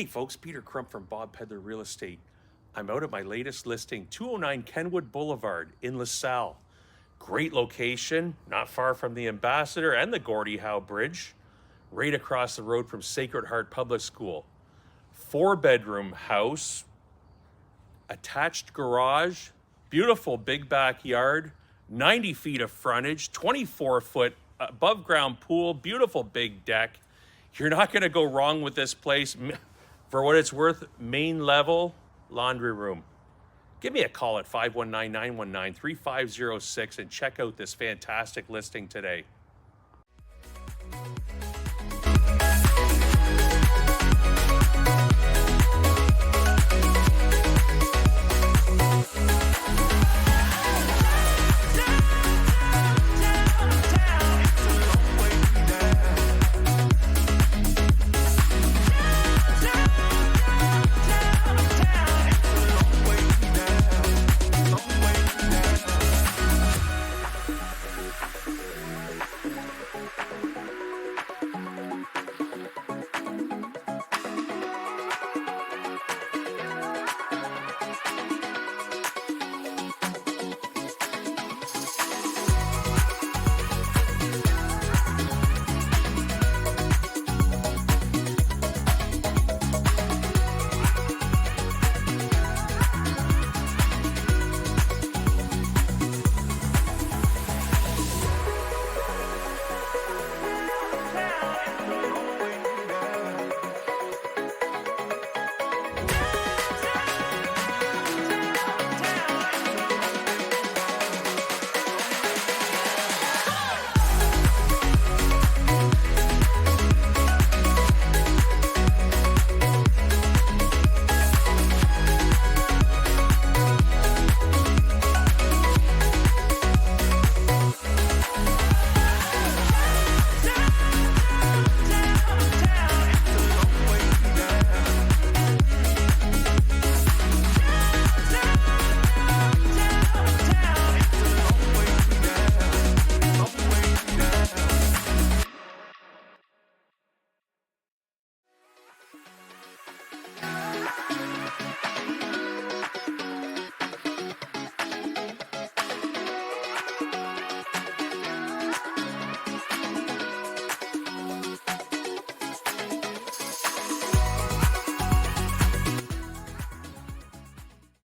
Hey folks, Peter Crump from Pedler Real Estate. I'm out at my latest listing, 209 Kenwood Boulevard in Lasalle. Great location, not far from the Ambassador and the Gordie Howe Bridge, right across the road from Sacred Heart Public School. 4-bedroom house, attached garage, beautiful big backyard, 90 feet of frontage, 24-foot above ground pool, beautiful big deck. You're not going to go wrong with this place. For what it's worth, main level, laundry room. Give me a call at 519-919-3506 and check out this fantastic listing today.